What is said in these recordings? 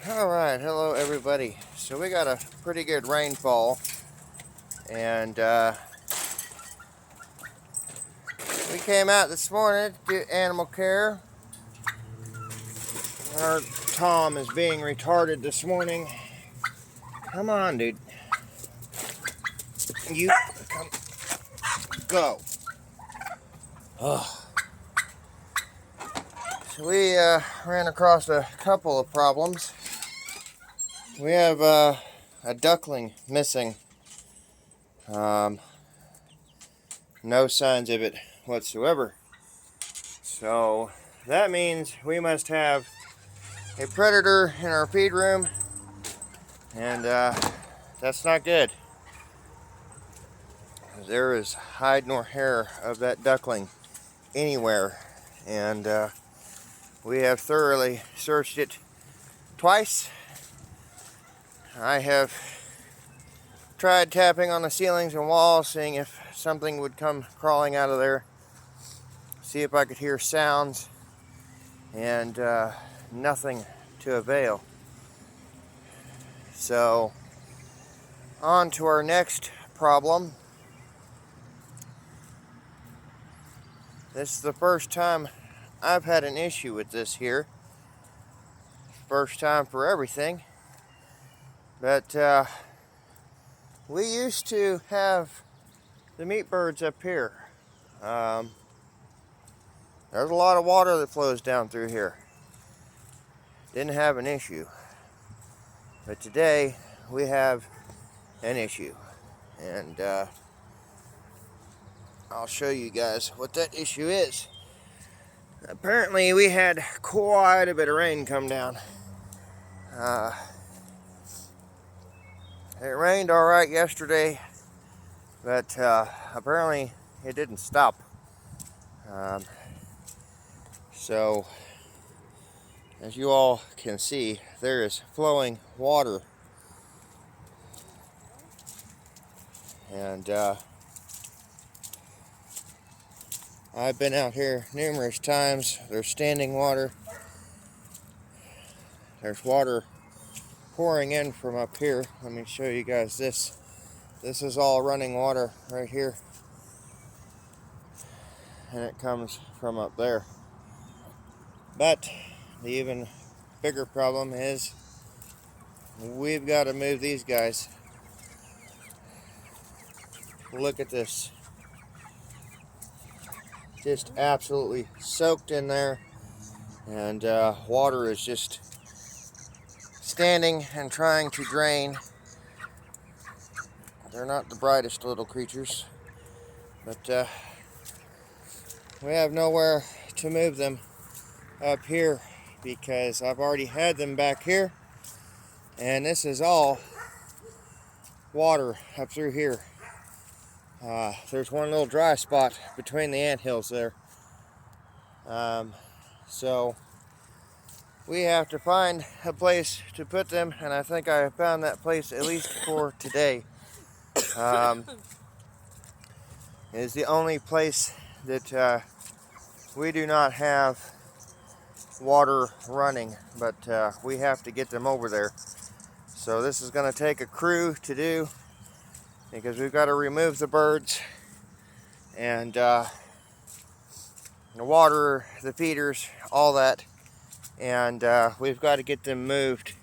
Alright, hello everybody. So we got a pretty good rainfall, and we came out this morning to do animal care. Our Tom is being retarded this morning. Come on, dude. You come, go. Oh. So we ran across a couple of problems. We have a duckling missing. No signs of it whatsoever. So that means we must have a predator in our feed room, and that's not good. There is hide nor hair of that duckling anywhere, and we have thoroughly searched it twice. I have tried tapping on the ceilings and walls, seeing if something would come crawling out of there, see if I could hear sounds, and nothing to avail. So on to our next problem. This is the first time I've had an issue with this here. First time for everything. But we used to have the meat birds up here. There's a lot of water that flows down through here. Didn't have an issue. But today we have an issue. And I'll show you guys what that issue is. Apparently we had quite a bit of rain come down. It rained all right yesterday, but apparently it didn't stop. So as you all can see, there is flowing water. And I've been out here numerous times. There's standing water. There's water pouring in from up here. Let me show you guys this. This is all running water right here. And it comes from up there. But the even bigger problem is we've got to move these guys. Look at this. Just absolutely soaked in there, and water is just standing and trying to drain. They're not the brightest little creatures, but we have nowhere to move them up here because I've already had them back here, and this is all water up through here. There's one little dry spot between the anthills there. So we have to find a place to put them, and I think I found that place at least for today. It is the only place that we do not have water running, but we have to get them over there. So this is going to take a crew to do, because we've got to remove the birds and the water, the feeders, all that, and we've got to get them moved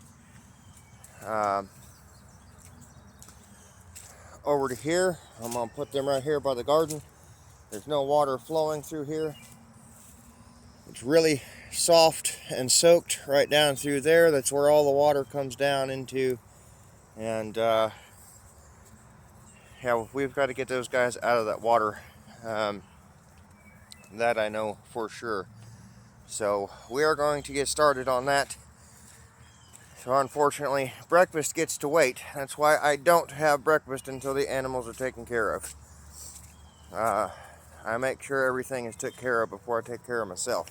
over to here. I'm going to put them right here by the garden. There's no water flowing through here. It's really soft and soaked right down through there. That's where all the water comes down into, and yeah, we've got to get those guys out of that water. That I know for sure. So we are going to get started on that. So unfortunately, breakfast gets to wait. That's why I don't have breakfast until the animals are taken care of. I make sure everything is taken care of before I take care of myself.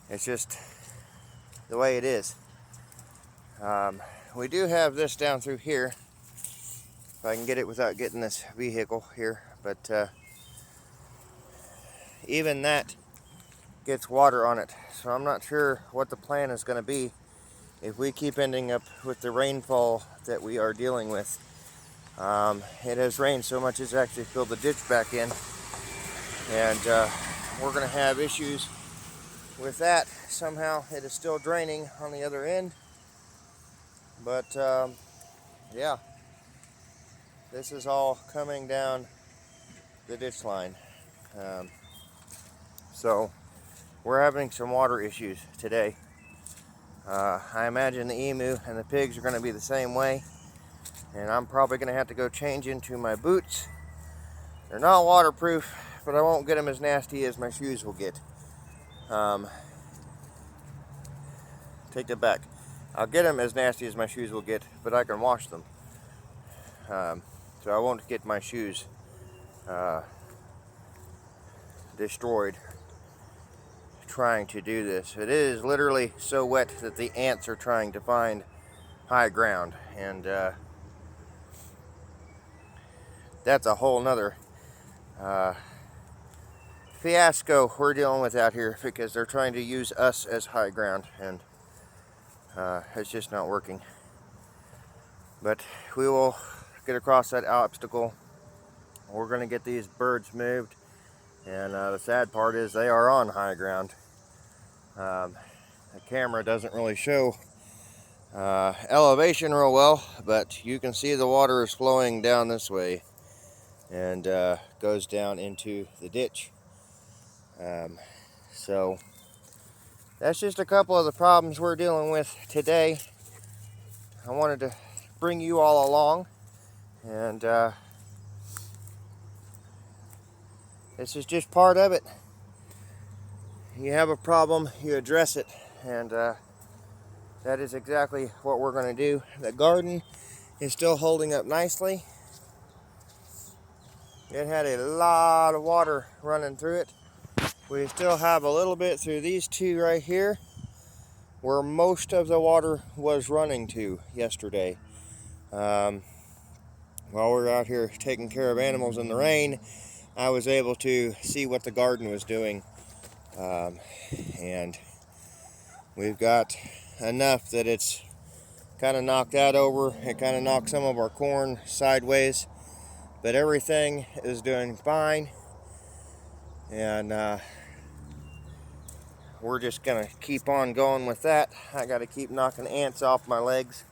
It's just the way it is. We do have this down through here, if I can get it without getting this vehicle here, but even that gets water on it. So I'm not sure what the plan is going to be if we keep ending up with the rainfall that we are dealing with. It has rained so much it's actually filled the ditch back in, and we're going to have issues with that. Somehow it is still draining on the other end, but yeah, this is all coming down the ditch line. So we're having some water issues today. I imagine the emu and the pigs are going to be the same way, and I'm probably going to have to go change into my boots. They're not waterproof, but I won't get them as nasty as my shoes will get. Take that back. I'll get them as nasty as my shoes will get, but I can wash them. So I won't get my shoes destroyed trying to do this. It is literally so wet that the ants are trying to find high ground, and that's a whole nother fiasco we're dealing with out here, because they're trying to use us as high ground, and it's just not working. But we will get across that obstacle. We're going to get these birds moved, and the sad part is they are on high ground. The camera doesn't really show elevation real well, but you can see the water is flowing down this way and goes down into the ditch. So that's just a couple of the problems we're dealing with today. I wanted to bring you all along, and this is just part of it. You have a problem, you address it, and that is exactly what we're going to do. The garden is still holding up nicely. It had a lot of water running through it. We still have a little bit through these two right here, where most of the water was running to yesterday. While we were out here taking care of animals in the rain, I was able to see what the garden was doing. And we've got enough that it's kind of knocked that over. It kind of knocked some of our corn sideways, but everything is doing fine, and we're just gonna keep on going with that. I got to keep knocking ants off my legs,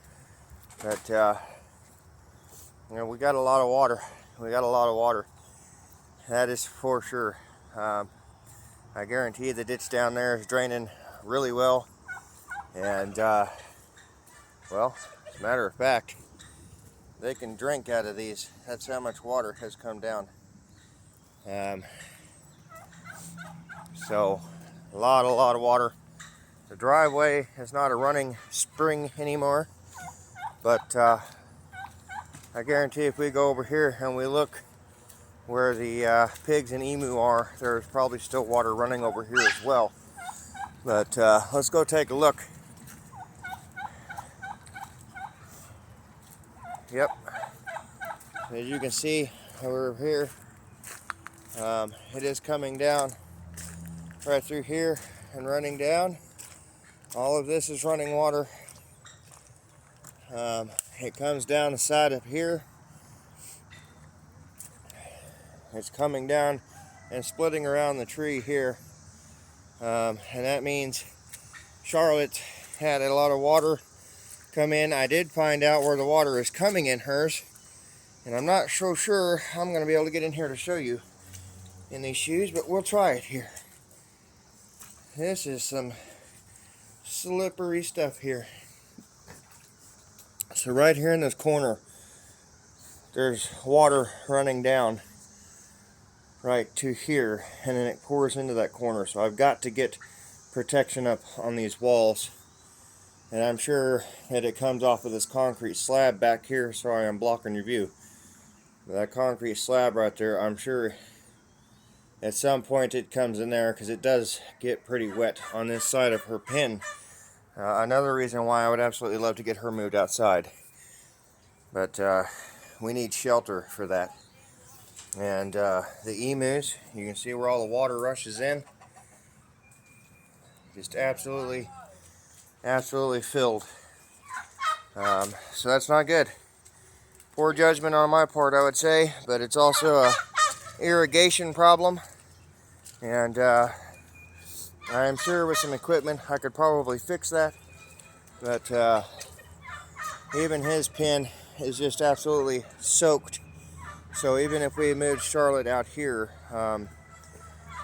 but you know, we got a lot of water. That is for sure. I guarantee the ditch down there is draining really well, and well, as a matter of fact, they can drink out of these. That's how much water has come down. So a lot of water. The driveway is not a running spring anymore, but I guarantee if we go over here and we look where the pigs and emu are, there's probably still water running over here as well. But let's go take a look. Yep, as you can see over here, it is coming down right through here and running down. All of this is running water. It comes down the side up here. It's coming down and splitting around the tree here, and that means Charlotte had a lot of water come in. I did find out where the water is coming in hers, and I'm not so sure I'm going to be able to get in here to show you in these shoes, but we'll try it here. This is some slippery stuff here. So right here in this corner, there's water running down right to here, and then it pours into that corner. So I've got to get protection up on these walls, and I'm sure that it comes off of this concrete slab back here. Sorry, I'm blocking your view. That concrete slab right there, I'm sure at some point it comes in there, because it does get pretty wet on this side of her pen. Another reason why I would absolutely love to get her moved outside, but we need shelter for that. And the emus, you can see where all the water rushes in. Just absolutely filled. So that's not good. Poor judgment on my part, I would say, but it's also a irrigation problem, and I am sure with some equipment I could probably fix that, but even his pen is just absolutely soaked. So even if we moved Charlotte out here,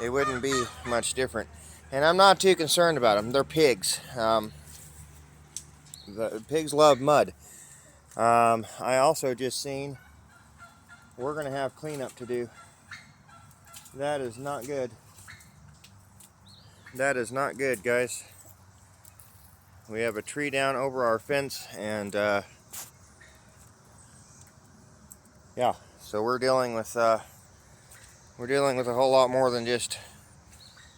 it wouldn't be much different. And I'm not too concerned about them. They're pigs. The pigs love mud. I also just seen we're going to have cleanup to do. That is not good. That is not good, guys. We have a tree down over our fence, and yeah, so we're dealing with a whole lot more than just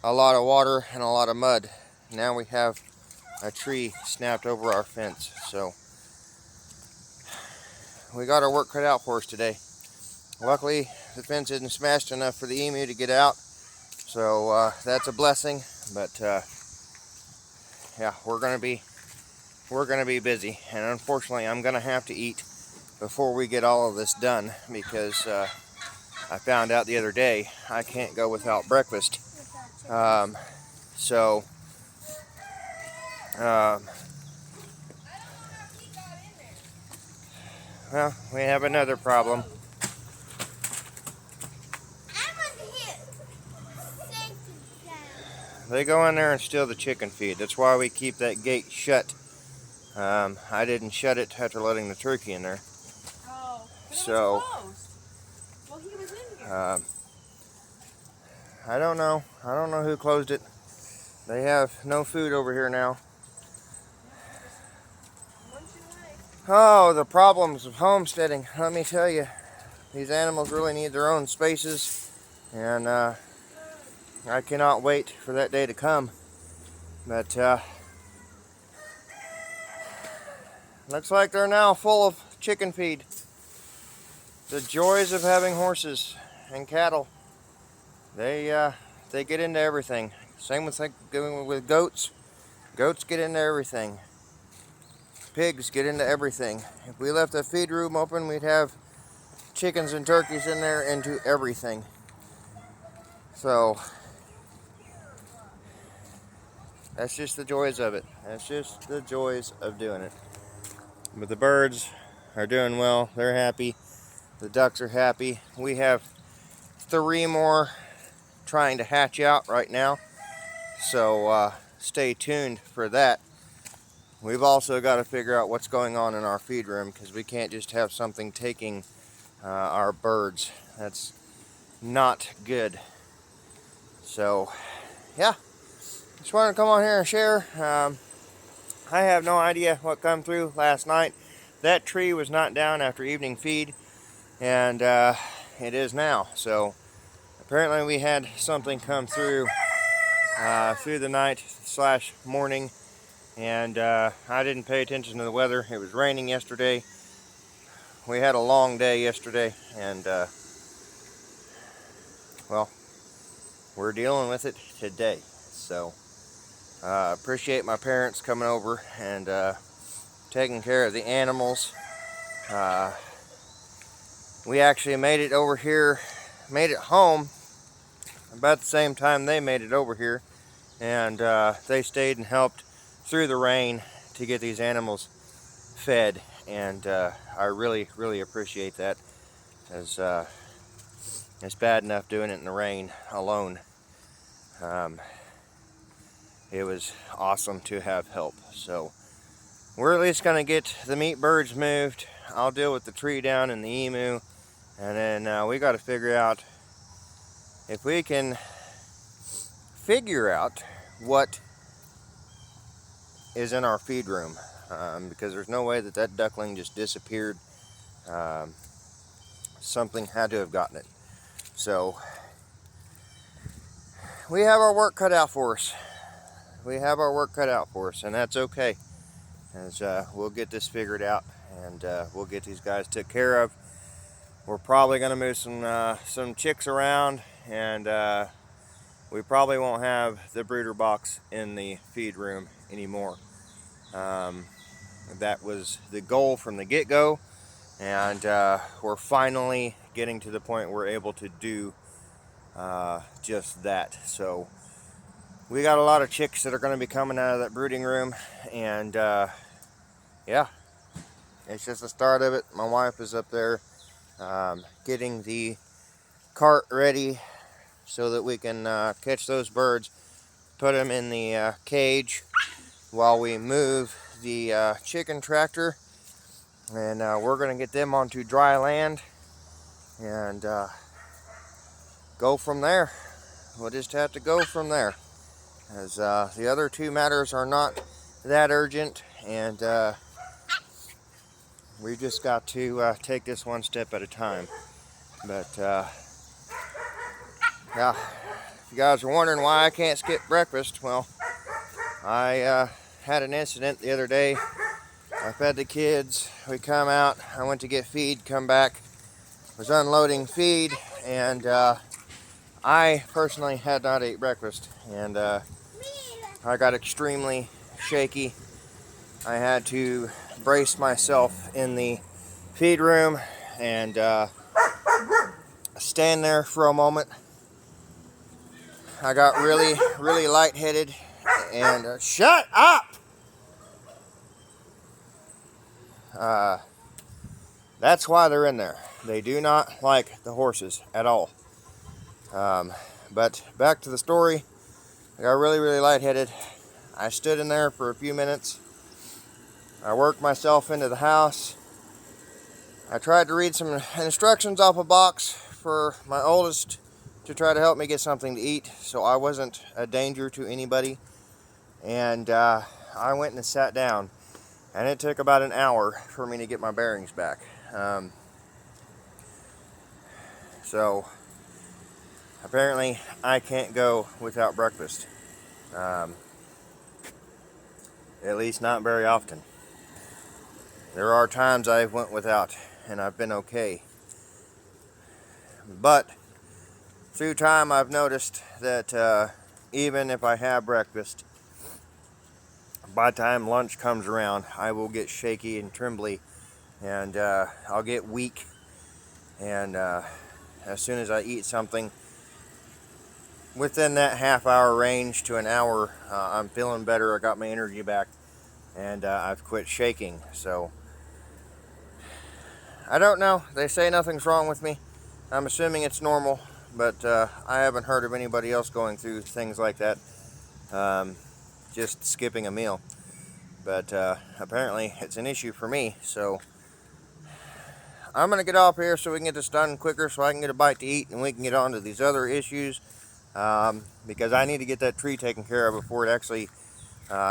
a lot of water and a lot of mud. Now we have a tree snapped over our fence, so we got our work cut out for us today. Luckily, the fence isn't smashed enough for the emu to get out, so that's a blessing. But yeah, we're gonna be busy, and unfortunately, I'm gonna have to eat before we get all of this done, because I found out the other day I can't go without breakfast. So well, we have another problem. They go in there and steal the chicken feed. That's why we keep that gate shut. I didn't shut it after letting the turkey in there. Oh, but so it was closed. Well, he was in here. I don't know. I don't know who closed it. They have no food over here now. Oh, the problems of homesteading. Let me tell you, these animals really need their own spaces, and I cannot wait for that day to come. But looks like they're now full of chicken feed. The joys of having horses and cattle. They get into everything. Same with goats. Goats get into everything. Pigs get into everything. If we left the feed room open, we'd have chickens and turkeys in there into everything. So that's just the joys of it. That's just the joys of doing it. But the birds are doing well. They're happy. The ducks are happy. We have 3 more trying to hatch out right now. So stay tuned for that. We've also got to figure out what's going on in our feed room, because we can't just have something taking our birds. That's not good. So yeah, just wanted to come on here and share. I have no idea what come through last night. That tree was not down after evening feed, and it is now. So apparently we had something come through the night / morning, and I didn't pay attention to the weather. It was raining yesterday. We had a long day yesterday, and well, we're dealing with it today. So appreciate my parents coming over and taking care of the animals. We actually made it over here, made it home about the same time they made it over here, and they stayed and helped through the rain to get these animals fed, and I really appreciate that, as it's bad enough doing it in the rain alone. It was awesome to have help. So we're at least going to get the meat birds moved. I'll deal with the tree down and the emu, and then we got to figure out if we can figure out what is in our feed room, because there's no way that duckling just disappeared. Something had to have gotten it. So we have our work cut out for us. We have our work cut out for us, and that's okay, as we'll get this figured out, and we'll get these guys took care of. We're probably going to move some chicks around, and we probably won't have the brooder box in the feed room anymore. That was the goal from the get-go, and we're finally getting to the point we're able to do just that. So we got a lot of chicks that are going to be coming out of that brooding room, and yeah, it's just the start of it. My wife is up there getting the cart ready so that we can catch those birds, put them in the cage while we move the chicken tractor, and we're going to get them onto dry land and go from there. We'll just have to go from there, as the other two matters are not that urgent, and we just got to take this one step at a time. But yeah, if you guys are wondering why I can't skip breakfast, well, I had an incident the other day. I fed the kids, we come out, I went to get feed, come back, was unloading feed, and I personally had not ate breakfast, and I got extremely shaky. I had to brace myself in the feed room and stand there for a moment. I got really lightheaded, and shut up! That's why they're in there. They do not like the horses at all. But back to the story. I got really lightheaded. I stood in there for a few minutes. I worked myself into the house. I tried to read some instructions off a box for my oldest to try to help me get something to eat, so I wasn't a danger to anybody. And I went and sat down, and it took about an hour for me to get my bearings back. So apparently I can't go without breakfast. At least not very often. There are times I went without and I've been okay. But through time I've noticed that even if I have breakfast, by the time lunch comes around, I will get shaky and trembly, and I'll get weak. And as soon as I eat something, within that half-hour range to an hour, I'm feeling better. I got my energy back, and I've quit shaking. So I don't know. They say nothing's wrong with me. I'm assuming it's normal, but I haven't heard of anybody else going through things like that, just skipping a meal. But apparently it's an issue for me, so I'm going to get off here so we can get this done quicker, so I can get a bite to eat and we can get on to these other issues, because I need to get that tree taken care of before it actually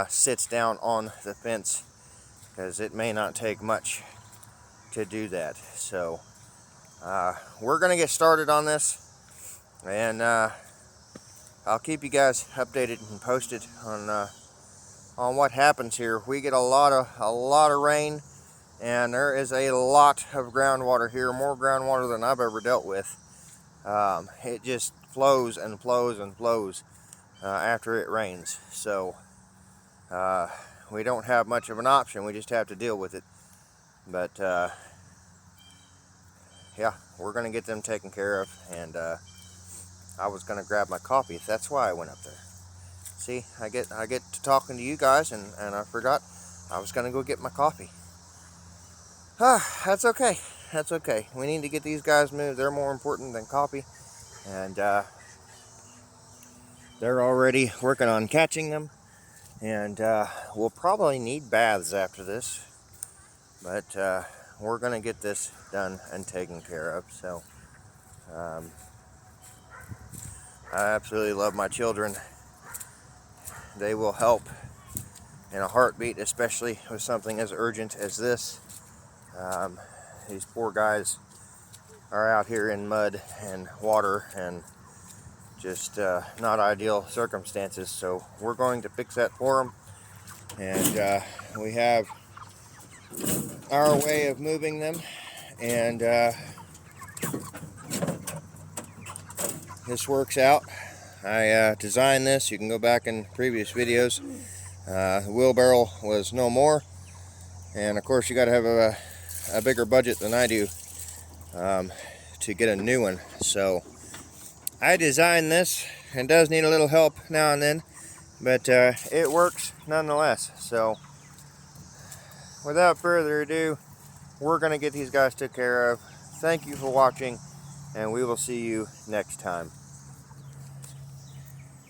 sits down on the fence, because it may not take much to do that. So we're going to get started on this, and I'll keep you guys updated and posted on what happens here. We get a lot of rain, and there is a lot of groundwater here, more groundwater than I've ever dealt with. It just flows and flows and flows after it rains. So we don't have much of an option. We just have to deal with it. But yeah, we're going to get them taken care of, and I was going to grab my coffee. That's why I went up there. See, I get to talking to you guys, and I forgot I was going to go get my coffee. That's okay. That's okay. We need to get these guys moved. They're more important than coffee, and they're already working on catching them, and we'll probably need baths after this, but we're going to get this done and taken care of. So I absolutely love my children. They will help in a heartbeat, especially with something as urgent as this. These poor guys are out here in mud and water and just not ideal circumstances, so we're going to fix that for them. And we have our way of moving them, and this works out. I designed this. You can go back in previous videos. The wheelbarrow was no more, and of course you got to have a bigger budget than I do to get a new one. So I designed this, and does need a little help now and then, but it works nonetheless. So without further ado, we're going to get these guys took care of. Thank you for watching, and we will see you next time.